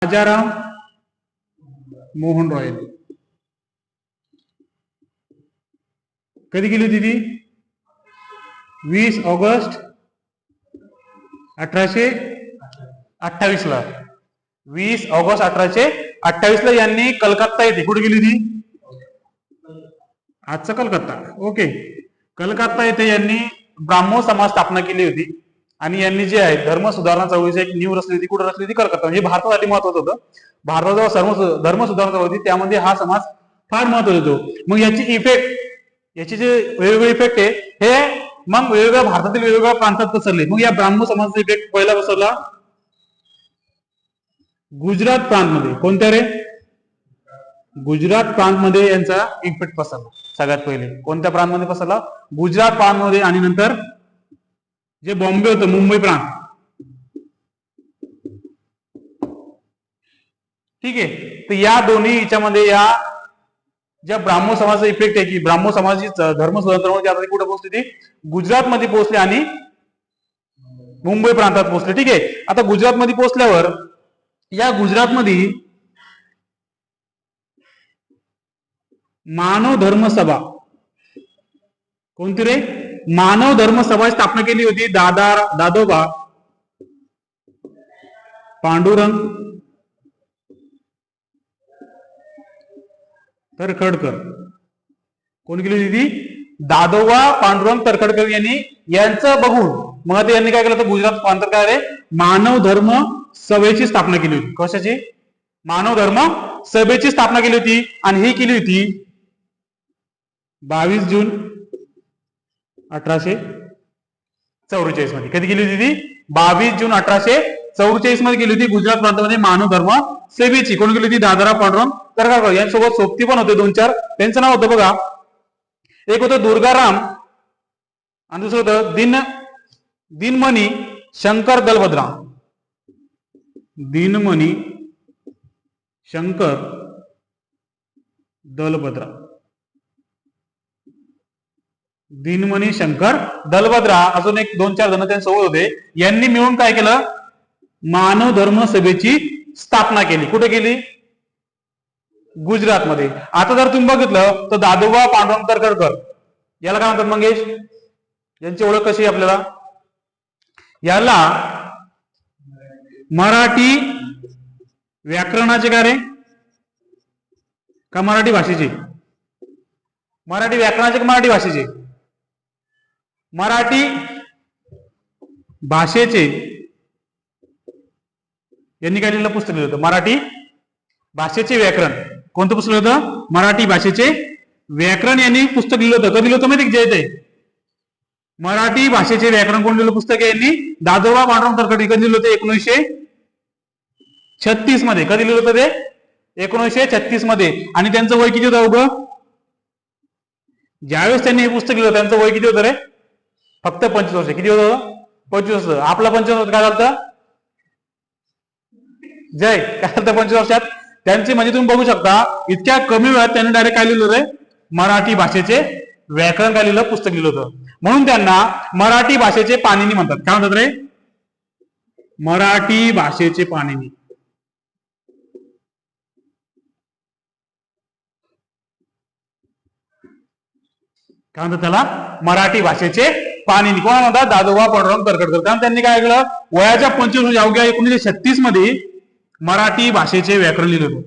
राजाराम मोहन रॉय कधी केली होती ती? 20 ऑगस्ट 1828 ला. 20 ऑगस्ट 1828 ला यांनी कलकत्ता येथे, कुठे गेली होती? आजचा कलकत्ता. ओके. कलकत्ता येथे यांनी ब्राह्मो समाज स्थापना केली होती आणि यांनी जे आहे धर्म सुधारणा चळवळीची एक नीव रचली होती. कुठे रचली होती? कलकत्ता. म्हणजे भारतासाठी महत्वाचं होतं. भारतात जेव्हा धर्म सुधारणा चळवळ होती त्यामध्ये हा समाज फार महत्वाचा होतो. मग याची जे वेगवेगळे इफेक्ट आहे हे मग वेगवेगळ्या भारतातील वेगवेगळ्या प्रांतात पसरले. मग या ब्राह्मो समाजाचा इफेक्ट पहिला पसरला गुजरात प्रांतमध्ये. कोणत्या रे? गुजरात प्रांतमध्ये यांचा इफेक्ट पसरला सगळ्यात पहिले. कोणत्या प्रांतमध्ये पसरला? गुजरात प्रांतमध्ये. आणि नंतर जे बॉम्बे होतं, मुंबई प्रांत, ठीक आहे. तर या दोन्ही याच्यामध्ये या ज्या ब्राह्मो समाजाचा इफेक्ट आहे की ब्राह्मो समाजाची धर्म सुधारणा कुठे पोहोचली? ती गुजरातमध्ये पोहोचली आणि मुंबई प्रांतात पोहोचले. ठीक आहे. आता गुजरातमध्ये पोहोचल्यावर या गुजरातमध्ये मानव धर्म सभा, कोणती रे? मानव धर्म सभा स्थापना केली होती दादोबा पांडुरंग तरखडकर. कोण केली होती ती? दादोबा पांडुरंग तरखडकर यांनी. यांचं बघून मग आता यांनी काय केलं तर गुजरात प्रांतात काय रे मानव धर्म सभेची स्थापना केली होती. कशाची? मानव धर्म सभेची स्थापना केली होती. आणि ही केली होती 22 जून 1844 मध्ये. कधी केली होती ती? 22 जून 1844 मध्ये केली होती गुजरात प्रांतामध्ये मानव धर्म सभेची. कोण केली होती? दादोबा पांडुरंग तरखडकर. यांच्यासोबत सोबती पण होते 2-4. त्यांचं नाव होतं बघा, एक होतं दुर्गाराम आणि दुसरं होतं दिनमणी शंकर दलभद्रा. दिनमणी शंकर दलभद्रा. दिनमणी शंकर दलभद्रा अजून एक 2-4 जण त्यांच्यासोबत होते. यांनी मिळून काय केलं? मानव धर्म सभेची स्थापना केली. कुठे केली? गुजरातमध्ये. आता जर तुम्ही बघितलं तर दादोबा पांडुरंग तरखडकर याला काय म्हणतात मंगेश? यांची ओळख कशी आहे आपल्याला? याला मराठी व्याकरणाचे काय रे? का मराठी भाषेचे? मराठी व्याकरणाचे का मराठी भाषेचे? मराठी भाषेचे यांनी काय लिहिलं? पुस्तक लिहिलं होतं मराठी भाषेचे व्याकरण. कोणतं पुस्तक होतं? मराठी भाषेचे व्याकरण यांनी पुस्तक लिहिलं होतं. कधी लिहिलं होतं माहिती जे ते? मराठी भाषेचे व्याकरण कोण लिहिलं पुस्तक आहे? यांनी दादोबा पांडुरंग तरखडकर. कधी लिहिलं होतं? 1936 मध्ये. कधी लिहिलं होतं ते? 1936 मध्ये. आणि त्यांचं वय किती होतं उगं? ज्यावेळेस त्यांनी हे पुस्तक लिहिलं त्यांचं वय किती होतं रे? फक्त 25 वर्ष. किती होतं? 25 वर्ष. आपला 25 वर्ष काय झालं? जय काय झालं 25 वर्षात? त्यांचे म्हणजे तुम्ही बघू शकता इतक्या कमी वेळात त्यांनी डायरेक्ट काय लिहिलं रे? मराठी भाषेचे व्याकरण काय लिहिलं? पुस्तक लिहिलं होतं. म्हणून त्यांना मराठी भाषेचे पाणिनी म्हणतात. काय म्हणतात रे? मराठी भाषेचे पाणिनी. काय म्हणतात त्याला? मराठी भाषेचे पाणिनी. कोण म्हणतात? दादोबा पांडुरंग तरखडकर. कारण त्यांनी काय केलं? वयाच्या 25 अवघ्या 1936 मध्ये मराठी भाषेचे व्याकरण लिहिलं होतं.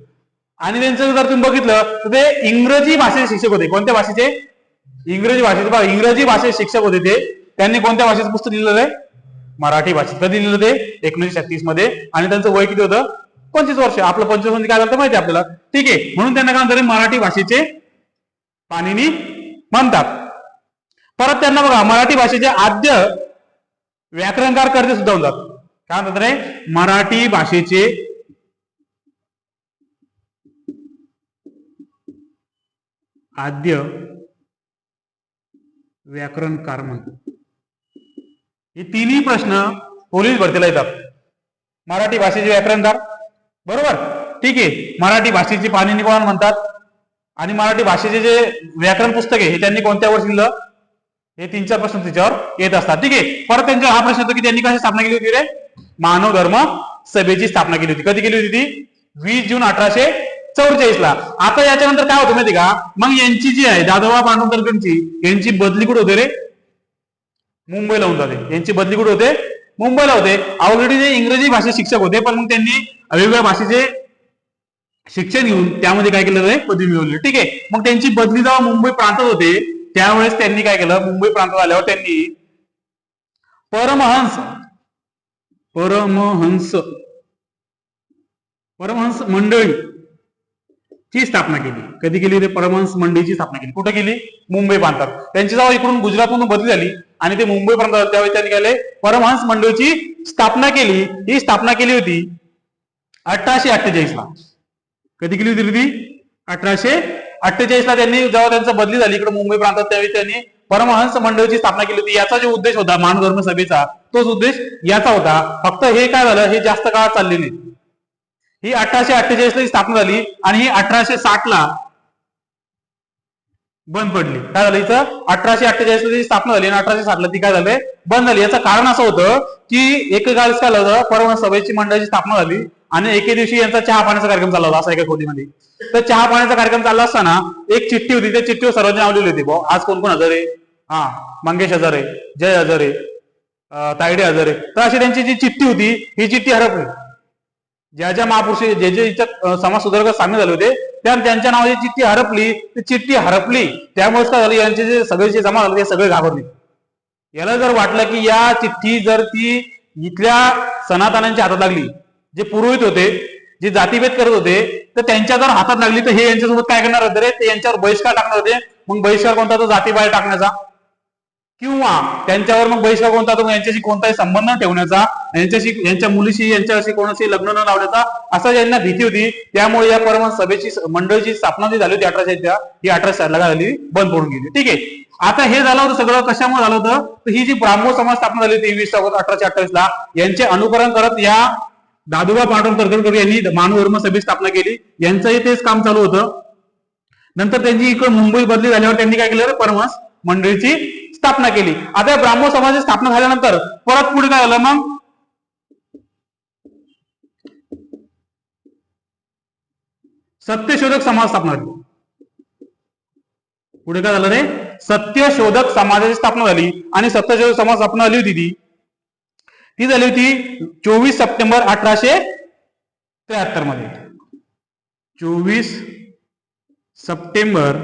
आणि त्यांचं जर तुम्ही बघितलं तर ते इंग्रजी भाषेचे शिक्षक होते. कोणत्या भाषेचे? इंग्रजी भाषेचे. बघा इंग्रजी भाषेचे शिक्षक होते ते. त्यांनी कोणत्या भाषेचं पुस्तक लिहिलं आहे? मराठी भाषेत. कधी लिहिलं ते? 1936 मध्ये. आणि त्यांचं वय किती होतं? 25 वर्ष. आपलं 25 म्हणजे काय झालं माहिती आहे आपल्याला. ठीक आहे. म्हणून त्यांना काय म्हणतात? मराठी भाषेचे पाणिनी म्हणतात. परत त्यांना बघा मराठी भाषेचे आद्य व्याकरणकार कर्ते सुद्धा होतात. काय म्हणतात रे? मराठी भाषेचे आद्य व्याकरणकार म्हणतात. हे तिन्ही प्रश्न पोलीस भरतीला येतात. मराठी भाषेचे व्याकरणकार, बरोबर, ठीक आहे. मराठी भाषेची पाणिनी कोण म्हणतात? आणि मराठी भाषेचे जे व्याकरण पुस्तक आहे हे त्यांनी कोणत्या वर्षी लिहिलं? हे 3-4 प्रश्न त्याच्यावर येत असतात. ठीक आहे. परत त्यांचा हा प्रश्न होता की त्यांनी कशी स्थापना केली होती रे? मानव धर्म सभेची स्थापना केली होती. कधी केली होती ती? 20 जून 1844ला. आता याच्यानंतर काय होतं माहिती का, मग यांची जी आहे दादोबा पांडुरंग तरखडची, यांची बदली कुठे होते रे, मुंबईला होऊन जाते. यांची बदली कुठे होते, मुंबईला होते. ऑलरेडी जे इंग्रजी भाषेत शिक्षक होते, पण मग त्यांनी वेगवेगळ्या भाषेचे शिक्षण घेऊन त्यामध्ये काय केलं रे, पदवी मिळवली. ठीक आहे. मग त्यांची बदली जेव्हा मुंबई प्रांतात होते, त्यावेळेस त्यांनी काय केलं, मुंबई प्रांतात आल्यावर त्यांनी परमहंस मंडळी ची स्थापना केली. कधी केली रे, परमहंस मंडळीची स्थापना केली. कुठे केली, मुंबई प्रांतात. त्यांची जेव्हा इकडून गुजरातमधून बदली झाली आणि ते मुंबई प्रांतात, त्यावेळी त्यांनी काय परमहंस मंडळीची स्थापना केली. ही स्थापना केली होती 1848ला. कधी केली होती ती, 1848ला. त्यांनी जेव्हा त्यांची बदली झाली इकडे मुंबई प्रांतात, त्यावेळी त्यांनी परमहंस मंडळीची स्थापना केली होती. याचा जो उद्देश होता मानव धर्म सभेचा, तोच उद्देश याचा होता. फक्त हे काय झालं, हे जास्त काळात चालले नाही. ही 1848ला स्थापना झाली आणि ही 1860ला बंद पडली. काय झालं, इथं 1848ला स्थापना झाली आणि 1860ला ती काय झाली, बंद झाली. याचं कारण असं होतं की एकेकाळीस काय झालं, परमहंस सभेची मंडळाची स्थापना झाली आणि एके दिवशी यांचा चहा पाण्याचा कार्यक्रम चालला होता. असा एका खोलीमध्ये तर चहा पाण्याचा कार्यक्रम चालला असताना एक चिठ्ठी होती. त्या चिठ्ठीवर सर्वांची नाव लिहिली होती. भाऊ आज कोण कोण हजर आहे, मंगेश हजर आहे, जय हजर आहे, तायडे हजर आहे. तर अशी त्यांची जी चिठ्ठी होती, ही चिठ्ठी हरपली. ज्या ज्या महापुरुष जे जे इथं समाज सुधारक सामील झाले होते, त्यांच्या नावाची चिठ्ठी हरपली. ती चिठ्ठी हरपली त्यामुळेच काय झालं, यांचे जे सगळे जे जमा झाले ते सगळे घाबरले. याला जर वाटलं की या चिठ्ठी जर ती इथल्या सनातनांच्या हातात लागली, जे पुरोहित होते, जे जातीभेद करत होते, तर त्यांच्या जर हातात लागली तर हे यांच्यासोबत काय करणार होते रे, ते यांच्यावर बहिष्कार टाकणार होते. मग बहिष्कार कोणता, तो जातीबाहेर टाकण्याचा, किंवा त्यांच्यावर मग बहिष्कार कोणता, तो यांच्याशी कोणताही संबंध न ठेवण्याचा, यांच्या मुलीशी यांच्याशी कोणाशी लग्न न लावण्याचा, असं यांना भीती होती. त्यामुळे या परमहंस सभेची मंडळीची स्थापना जी झाली होती 1860ला, ही 1860ला झाली, बंद पडून गेली. ठीक आहे. आता हे झालं होतं सगळं कशामुळे झालं होतं, तर ही जी ब्राह्मो समाज स्थापना झाली होती 20 ऑगस्ट 1828ला, यांचे अनुकरण करत या दादोबा पांडुरंग तरखडकर यांनी मानव धर्म सभेची स्थापना केली. यांचंही तेच काम चालू होतं. नंतर त्यांची इकडे मुंबई बदली झाल्यावर त्यांनी काय केलं, परमहंस मंडळीची स्थापना केली. आता ब्राह्मो समाजाची स्थापना झाल्यानंतर परत पुढे काय झालं, मग सत्यशोधक समाज स्थापना झाली. पुढे काय झालं रे, सत्यशोधक समाजाची स्थापना झाली. आणि सत्यशोधक समाज स्थापना झाली होती ती झाली होती 24 सप्टेंबर 1873 मध्ये. 24 सप्टेंबर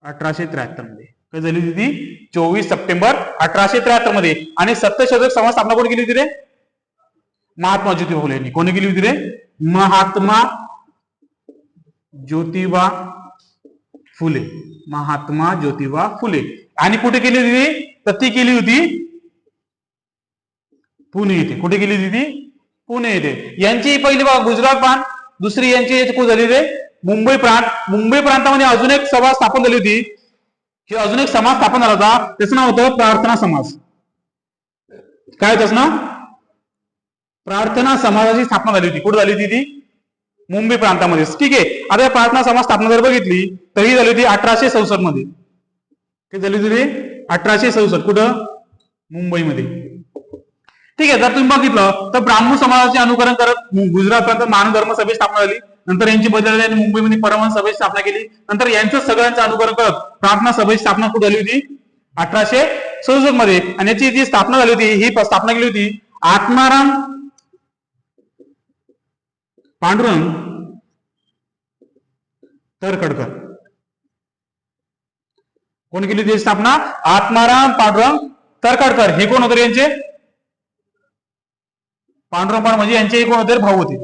1873 मध्ये काय झाली होती ती, 24 सप्टेंबर 1873 मध्ये. आणि सत्यशोधक समाज स्थापना कोणी केली होती रे, महात्मा ज्योतिबा फुले यांनी. कोणी केली होती रे, महात्मा ज्योतिबा फुले. महात्मा ज्योतिबा फुले. आणि कुठे केली होती, तर ती केली होती पुणे येथे. कुठे गेली होती ती, पुणे येथे. यांची पहिली गुजरात प्रांत, दुसरी यांची कुठे झाली रे, मुंबई प्रांत. मुंबई प्रांतामध्ये अजून एक सभा स्थापन झाली होती. हे अजून एक समाज स्थापन झाला होता, त्याचं नाव होतं प्रार्थना समाज. काय त्याचं नाव, प्रार्थना समाजाची स्थापना झाली होती. कुठे झाली होती ती, मुंबई प्रांतामध्ये. ठीक आहे. आता या प्रार्थना समाज स्थापना जर बघितली तर ही झाली होती 1864 मध्ये. काय झाली होती रे, 1864. कुठं, मुंबईमध्ये. ठीक आहे. जर तुम्ही बघितलं तर ब्राह्मण समाजाचे अनुकरण करत गुजरात प्रांतात मानव धर्म सभेची स्थापना झाली. नंतर यांची बदल झाली आणि मुंबईमध्ये परमहंस सभेची स्थापना केली. नंतर यांचं सगळ्यांचं अनुकरण करत प्रार्थना सभेची स्थापना कुठे झाली होती, 1867 मध्ये. आणि याची जी स्थापना झाली होती, ही स्थापना केली होती आत्माराम पांडुरंग तरखडकर. कोणी केली होती स्थापना, आत्माराम पांडुरंग तरखडकर. हे कोण होते यांचे, पांडुरंग म्हणजे यांचे कोण होते, भाऊ होते.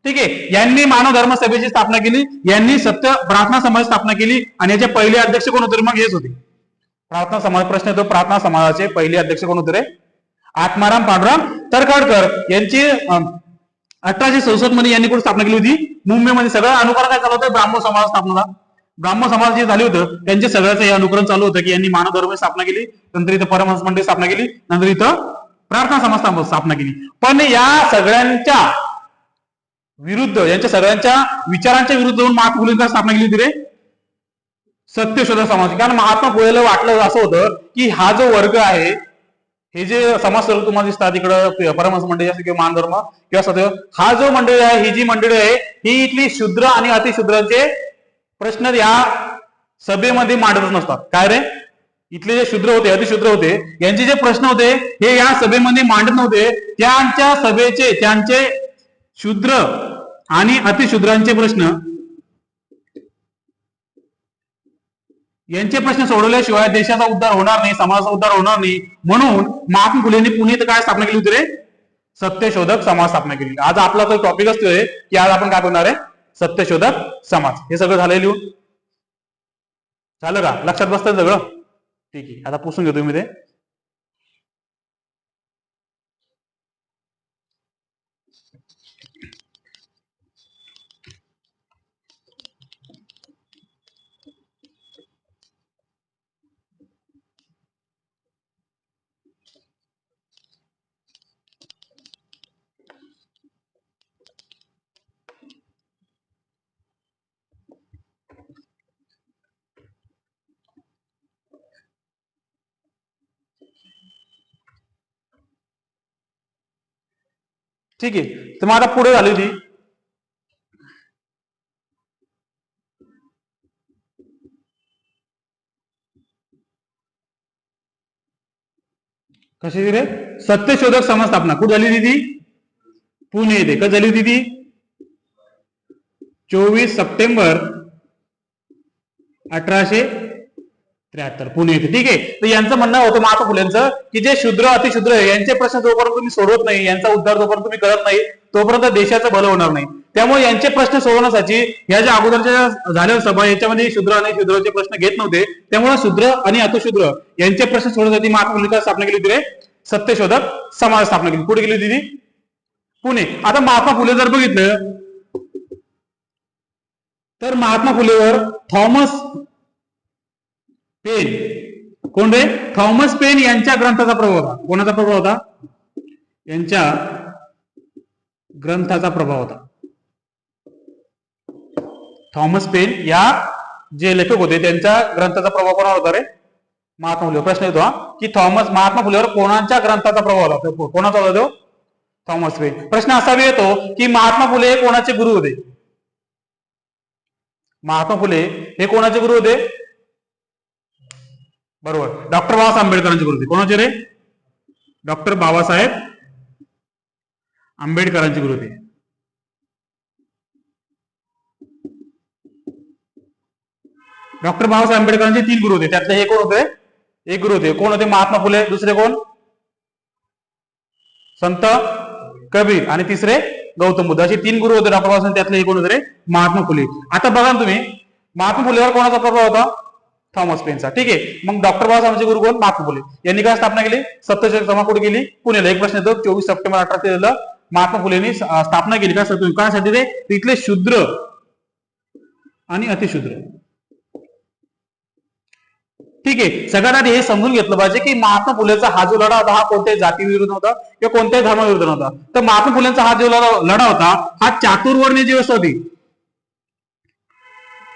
ठीक आहे. यांनी मानव धर्म सभेची स्थापना केली. यांनी सत्य प्रार्थना समाज स्थापना केली. आणि याचे पहिले अध्यक्ष कोण होते, मग हेच होते प्रार्थना समाज. प्रश्न येतो, प्रार्थना समाजाचे पहिले अध्यक्ष कोण होते रे, आत्माराम पांडुरंग तरखडकर. यांची 1864 मध्ये यांनी कुठे स्थापना केली होती, मुंबईमध्ये. सगळं अनुकरण काय चालू होतं, ब्राह्मण समाज स्थापना. ब्राह्मण समाज जे झाले होतं त्यांचे सगळ्याचं हे अनुकरण चालू होतं की यांनी मानव धर्म स्थापना केली, नंतर इथं परमहंस मंडळी स्थापना केली, नंतर इथं प्रार्थना समाज स्थापना केली. पण या सगळ्यांच्या विरुद्ध, यांच्या सगळ्यांच्या विचारांच्या विरुद्ध जाऊन महात्मा फुलेंची स्थापना केली होती रे, सत्यशोधक समाज. कारण महात्मा फुलेला वाटलं असं होतं की हा जो वर्ग आहे, हे जे समाज स्वरूप तुम्हाला दिसतात इकडं परमहंस मंडळी असते किंवा मानधर्म किंवा सदैव, हा जो मंडळी आहे, ही जी मंडळी आहे, ही इथली शूद्र आणि अतिशूद्रांचे प्रश्न या सभेमध्ये मांडतच नसतात. काय रे, इथले जे शूद्र होते, अतिशूद्र होते, यांचे जे प्रश्न होते हे या सभेमध्ये मांडत नव्हते. त्यांच्या सभेचे, त्यांचे शूद्र आणि अतिशूद्रांचे प्रश्न, यांचे प्रश्न सोडवल्याशिवाय देशाचा उद्धार होणार नाही, समाजाचा उद्धार होणार नाही. म्हणून महात्मा फुलेंनी पुणे इथं काय स्थापना केली होती रे, सत्यशोधक समाज स्थापना केली. आज आपला जो टॉपिक असतोय की आज आपण काय करणार आहे, सत्यशोधक समाज. हे सगळं झालंय लिहून, झालं का, लक्षात बसतं सगळं? ठीक आहे, आता पुसून घेतो मी ते. ठीक आहे, तर मग आता पुढे झाली होती कशी रे, सत्यशोधक समाज स्थापना. कुठे झाली होती ती, पुणे येथे. कधी झाली होती ती, 24 सप्टेंबर 1873 पुणे येथे. ठीक आहे, तर यांचं म्हणणं होतं महात्मा फुलेंचं की जे शूद्र अतिशूद्र आहे यांचे प्रश्न जोपर्यंत तुम्ही सोडवत नाही, यांचा उद्धार जोपर्यंत तुम्ही करत नाही, तोपर्यंत देशाचं भलं होणार नाही. त्यामुळे यांचे प्रश्न सोडवण्यासाठी या ज्या अगोदरच्या झालेल्या सभा याच्यामध्ये शूद्र आणि शूद्राचे प्रश्न घेत नव्हते. त्यामुळे शूद्र आणि अतिशूद्र यांचे प्रश्न सोडवण्यासाठी महात्मा फुलेंची स्थापना केली होती रे, सत्यशोधक समाज स्थापना केली. कुठे केली होती ती, पुणे. आता महात्मा फुले जर बघितलं तर महात्मा फुलेवर थॉमस पेन, कोण रे, थॉमस पेन यांच्या ग्रंथाचा प्रभाव होता. कोणाचा प्रभाव होता, यांच्या ग्रंथाचा प्रभाव होता. थॉमस पेन या जे लेखक होते त्यांच्या ग्रंथाचा प्रभाव कोणावर होता रे, महात्मा फुले. प्रश्न येतो की महात्मा फुलेवर कोणाच्या ग्रंथाचा प्रभाव होता, कोणाचा होता तो, थॉमस पेन. प्रश्न असा येतो की महात्मा फुले हे कोणाचे गुरु होते, महात्मा फुले हे कोणाचे गुरु होते, बरोबर, डॉक्टर बाबासाहेब आंबेडकरांचे गुरु होते. कोणाचे रे, डॉक्टर बाबासाहेब आंबेडकरांचे गुरु होते. डॉक्टर बाबासाहेब आंबेडकरांचे 3 गुरु होते, त्यातले हे कोण होते, एक गुरु होते. कोण होते, महात्मा फुले. दुसरे कोण, संत कबीर. आणि तिसरे गौतम बुद्ध. असे 3 गुरु होते डॉक्टर बाबासाहेब, त्यातले हे कोण होते रे, महात्मा फुले. आता बघा तुम्ही, महात्मा फुलेवर कोणाचा प्रभाव होता, थॉमस पेनचा. ठीक आहे, मग डॉक्टर बाबासाहेबांचे गुरु कोण, महात्मा फुले. यांनी काय स्थापना केली, सत्यशोधक समाज कुठे केली, पुण्याला. एक प्रश्न येतो, 24 सप्टेंबर 1873 महात्मा फुलेंनी स्थापना केली. काय रे, तिथले शूद्र आणि अतिशूद्र. ठीक आहे, सगळ्यात आधी हे समजून घेतलं पाहिजे की महात्मा फुलेचा हा जो लढा होता हा कोणत्याही जाती विरुद्ध होता किंवा कोणत्याही धर्माविरुद्ध नव्हता. तर महात्मा फुलेंचा हा जो लढा होता हा चातुर्वर्णीय जी व्यवस्था होती,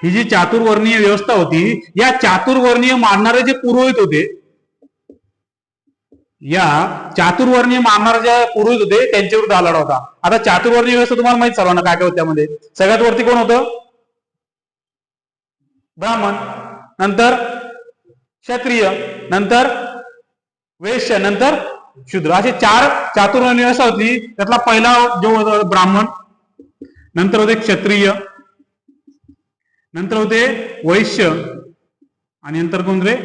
ही जी चातुर्वर्णीय व्यवस्था होती, या चातुर्वर्णीय मानणारे जे पुरोहित होते, या चातुर्वर्णीय मानणारे जे पुरोहित होते त्यांच्याविरुद्ध हा लढा होता. आता चातुर्वर्णीय व्यवस्था तुम्हाला माहित सर्वांना काय काय होतं त्यामध्ये. सगळ्यात वरती कोण होतं, ब्राह्मण, नंतर क्षत्रिय, नंतर वैश्य, नंतर शूद्र. असे 4 चातुर्वर्णीय व्यवस्था होती. त्यातला पहिला जो होता ब्राह्मण, नंतर होते क्षत्रिय, नंतर होते वैश्य आणि नंतर कोण रे,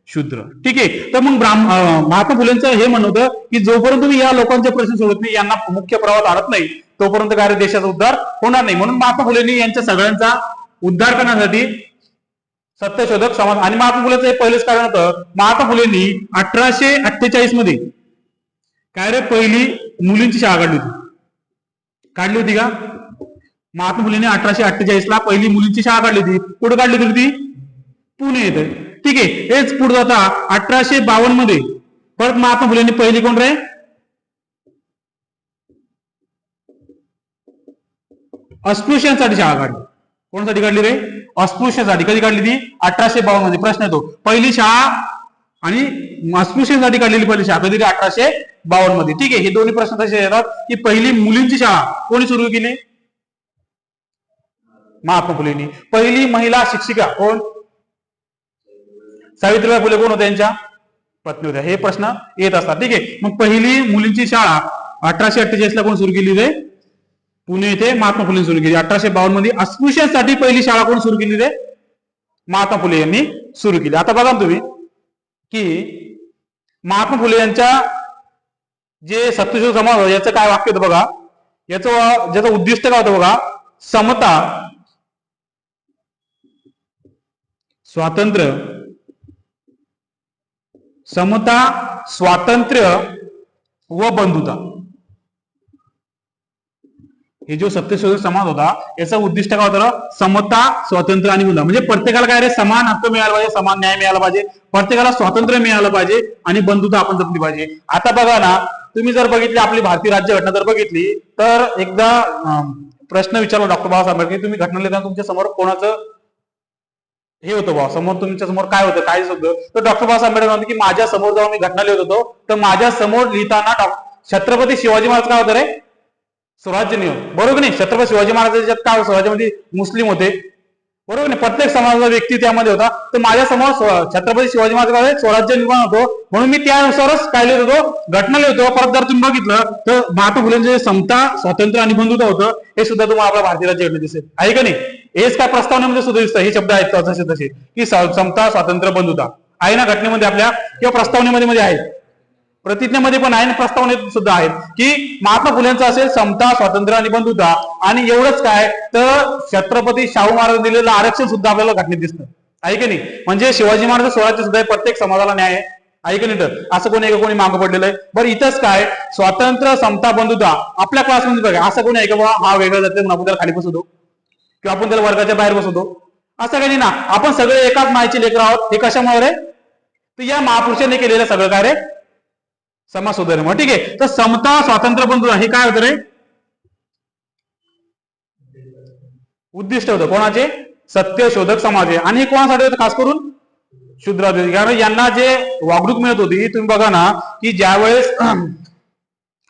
शूद्र. ठीक आहे, तर मग महात्मा फुलेंचं हे म्हणणं होतं की जोपर्यंत तुम्ही या लोकांचे प्रश्न सोडत नाही, यांना मुख्य प्रवाहात आणत नाही, तोपर्यंत काय देशाचा उद्धार होणार नाही. म्हणून महात्मा फुलेंनी यांच्या सगळ्यांचा उद्धार करण्यासाठी सत्यशोधक समाज. आणि महात्मा फुलेंचं हे पहिलेच कारण होतं, महात्मा फुलेंनी 1848 मध्ये काय रे, पहिली मुलींची शाळा काढली होती का. महात्मा फुलेंनी 1848 ला पहिली मुलींची शाळा काढली होती. कुठे काढली होती, पुणे येथे. ठीक आहे, हेच पुढे जाता 1852 मध्ये परत महात्मा फुलेंनी पहिली कोण रे, अस्पृश्यांसाठी शाळा काढली. कोणासाठी काढली रे, अस्पृश्यांसाठी. कधी काढली ती, 1852 मध्ये. प्रश्न येतो, पहिली शाळा आणि अस्पृश्यांसाठी काढलेली पहिली शाळा कधी 1852 मध्ये. ठीक आहे, हे दोन्ही प्रश्न तसे येतात की पहिली मुलींची शाळा कोणी सुरू केली? महात्मा फुलेंनी. पहिली महिला शिक्षिका कोण? सावित्रीबाई फुले कोण होत्या? यांच्या पत्नी होत्या. हे प्रश्न येत असतात. ठीक आहे, मग पहिली मुलींची शाळा 1848 ला कोण सुरू केली रे? पुणे येथे महात्मा फुले सुरू केली. 1852 मध्ये अस्पृश्यांसाठी पहिली शाळा कोण सुरू केली रे? महात्मा फुले यांनी सुरू केली. आता बघा तुम्ही की महात्मा फुले यांच्या जे सत्यशोधक समाज होता याचं काय वाक्य होतं बघा. ज्याचं उद्दिष्ट काय होतं बघा. समता, स्वातंत्र्य, समता, स्वातंत्र्य व बंधुता. हे जो सत्यशोधक समाज होता याचं उद्दिष्ट काय होतं? समता, स्वातंत्र्य आणि बंधुता. म्हणजे प्रत्येकाला काय रे? समान हक्क मिळाला पाहिजे, समान न्याय मिळाला पाहिजे, प्रत्येकाला स्वातंत्र्य मिळालं पाहिजे आणि बंधुता आपण जपली पाहिजे. आता बघा ना, तुम्ही जर बघितली आपली भारतीय राज्यघटना जर बघितली तर एकदा प्रश्न विचारला डॉक्टर बाबासाहेब आंबेडकर, तुम्ही घटना लिहिताना तुमच्या समोर कोणाचं हे होतं बा, समोर तुमच्या समोर काय होतं, काय होतं? तर डॉक्टर बाबासाहेब आंबेडकर म्हणते की माझ्या समोर जेव्हा मी घटना लिहित होतो तर माझ्या समोर लिहिताना छत्रपती शिवाजी महाराज काय होतं रे? स्वराज्य नियम. बरोबर नाही? छत्रपती शिवाजी महाराजांच्या काय स्वराज्यामध्ये मुस्लिम होते, बरोबर नाही? प्रत्येक समाजाचा व्यक्ती त्यामध्ये होता. तर माझ्या समोर छत्रपती शिवाजी महाराज स्वराज्य निर्माण होतो म्हणून मी त्यानुसारच काय लिहित होतो? घटना लिहितो. परत जर तुम्ही बघितलं तर महात्मा फुलेंचे समता, स्वातंत्र्य आणि बंधुता होतं हे सुद्धा तुम्हाला आपल्या भारतीय राज्यघटनेत दिसेल. आहे का नाही? हेच काय प्रस्तावनेमध्ये सुद्धा दिसतं. हे शब्द आहेत तसे तसे की समता, स्वातंत्र्य, बंधुता आहे ना घटनेमध्ये आपल्या, किंवा प्रस्तावनेमध्ये आहे, प्रतिज्ञेमध्ये पण आहे आणि प्रस्तावनेत सुद्धा आहेत की महात्मा फुलेंचं असेल समता, स्वातंत्र्य आणि बंधुता. आणि एवढंच काय तर छत्रपती शाहू महाराज दिलेलं आरक्षण सुद्धा आपल्याला घटनेत दिसतं. आहे की नाही? म्हणजे शिवाजी महाराज स्वराज्य सुद्धा प्रत्येक समाजाला न्याय आहे. आहे की नाही? तर असं कोणी मागं पडलेलं आहे. बरं इथंच काय स्वातंत्र्य, समता, बंधुता आपल्या क्लासमध्ये बघा असं कोणी आहे का बाबा हा वेगळा जाते आपण त्याला खाली बसवतो किंवा आपण त्याला वर्गाच्या बाहेर बसवतो? असं काही नाही ना. आपण सगळे एकाच मायेचे लेकर आहोत. हे कशामुळे रे? तर या महापुरुषांनी केलेलं सगळं काय रे? समाज सुधारण्यामुळे. ठीक आहे, तर समता, स्वातंत्र्य, बंधुता हे काय होतं रे? उद्दिष्ट होतं. कोणाचे? सत्यशोधक समाज आहे. आणि हे कोणासाठी होतं? खास करून शूद्रासाठी. कारण यांना जे वागणूक मिळत होती तुम्ही बघा ना की ज्यावेळेस